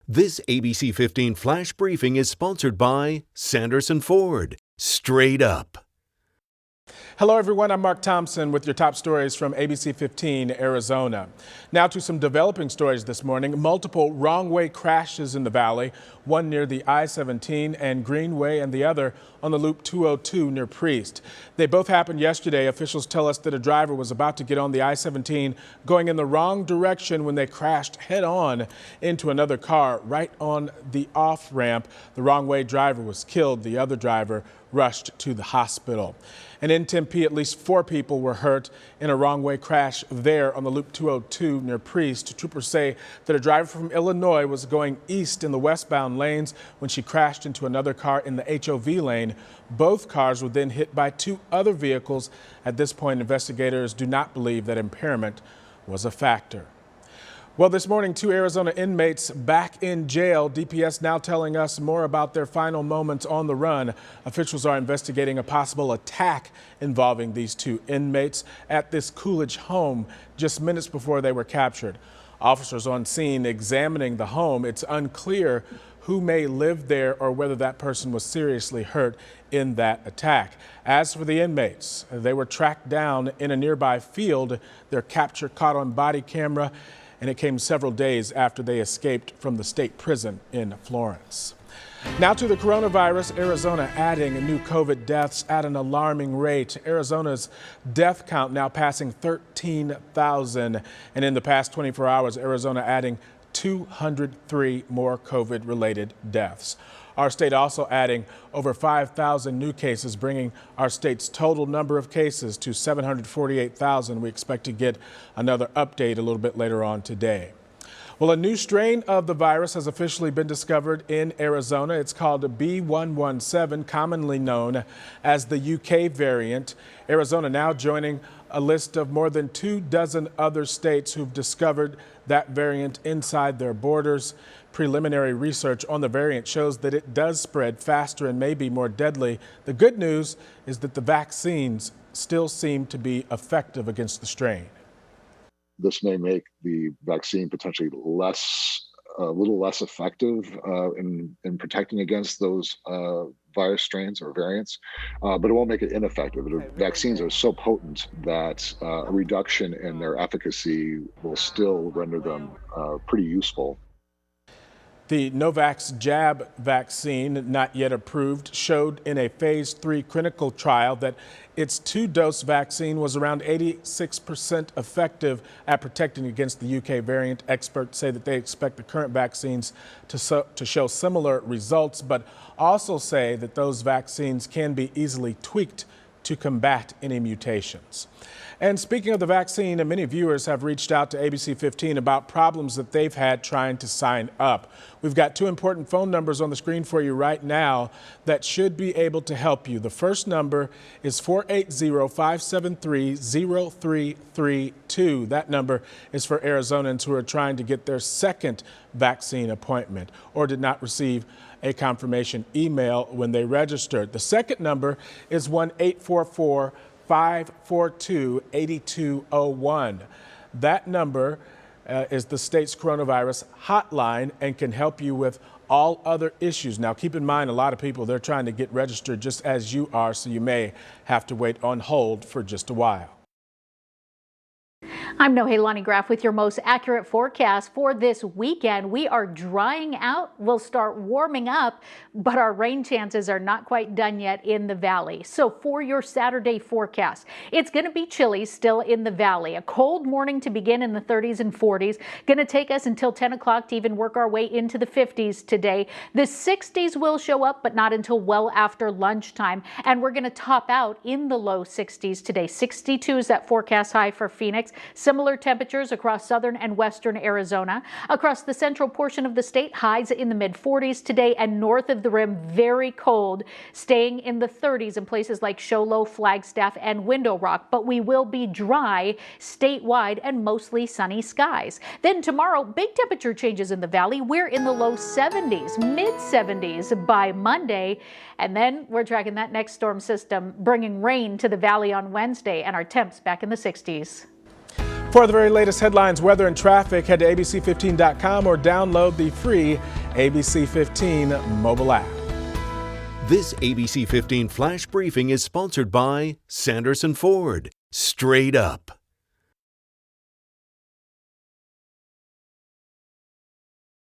This ABC 15 Flash Briefing is sponsored by Sanderson Ford. Straight up. Hello everyone, I'm Mark Thompson with your top stories from ABC15 Arizona. Now to some developing stories this morning. Multiple wrong-way crashes in the valley, one near the I-17 and Greenway and the other on the Loop 202 near Priest. They both happened yesterday. Officials tell us that a driver was about to get on the I-17 going in the wrong direction when they crashed head-on into another car right on the off-ramp. The wrong-way driver was killed. The other driver rushed to the hospital. And in Tempe, at least 4 people were hurt in a wrong-way crash there on the Loop 202 near Priest. Troopers say that a driver from Illinois was going east in the westbound lanes when she crashed into another car in the HOV lane. Both cars were then hit by 2 other vehicles. At this point, investigators do not believe that impairment was a factor. Well, this morning, 2 Arizona inmates back in jail. DPS now telling us more about their final moments on the run. Officials are investigating a possible attack involving these 2 inmates at this Coolidge home just minutes before they were captured. Officers on scene examining the home. It's unclear who may live there or whether that person was seriously hurt in that attack. As for the inmates, they were tracked down in a nearby field. Their capture caught on body camera, and it came several days after they escaped from the state prison in Florence. Now to the coronavirus. Arizona adding new COVID deaths at an alarming rate. Arizona's death count now passing 13,000. And in the past 24 hours, Arizona adding 203 more COVID-related deaths. Our state also adding over 5,000 new cases, bringing our state's total number of cases to 748,000. We expect to get another update a little bit later on today. Well, a new strain of the virus has officially been discovered in Arizona. It's called B117, commonly known as the UK variant. Arizona now joining a list of more than 24 other states who've discovered that variant inside their borders. Preliminary research on the variant shows that it does spread faster and may be more deadly. The good news is that the vaccines still seem to be effective against the strain. This may make the vaccine potentially a little less effective in protecting against those virus strains or variants, but it won't make it ineffective. Vaccines are so potent that a reduction in their efficacy will still render them pretty useful. The Novavax jab vaccine, not yet approved, showed in a phase 3 clinical trial that its 2-dose vaccine was around 86% effective at protecting against the UK variant. Experts say that they expect the current vaccines to show similar results, but also say that those vaccines can be easily tweaked to combat any mutations. And speaking of the vaccine, many viewers have reached out to ABC15 about problems that they've had trying to sign up. We've got 2 important phone numbers on the screen for you right now that should be able to help you. The first number is 480-573-0332. That number is for Arizonans who are trying to get their second vaccine appointment or did not receive a confirmation email when they registered. The second number is 1-844-542-8201. That number is the state's coronavirus hotline and can help you with all other issues. Now, keep in mind, a lot of people, they're trying to get registered just as you are, so you may have to wait on hold for just a while. I'm Nohelani Graff with your most accurate forecast for this weekend. We are drying out. We'll start warming up, but our rain chances are not quite done yet in the valley. So for your Saturday forecast, it's going to be chilly still in the valley. A cold morning to begin in the 30s and 40s. Going to take us until 10 o'clock to even work our way into the 50s today. The 60s will show up, but not until well after lunchtime. And we're going to top out in the low 60s today. 62 is that forecast high for Phoenix. Similar temperatures across southern and western Arizona. Across the central portion of the state, highs in the mid-40s today, and north of the rim, very cold, staying in the 30s in places like Show Low, Flagstaff, and Window Rock. But we will be dry statewide and mostly sunny skies. Then tomorrow, big temperature changes in the valley. We're in the low 70s, mid-70s by Monday. And then we're tracking that next storm system, bringing rain to the valley on Wednesday, and our temps back in the 60s. For the very latest headlines, weather, and traffic, head to abc15.com or download the free ABC15 mobile app. This ABC 15 Flash Briefing is sponsored by Sanderson Ford. Straight up.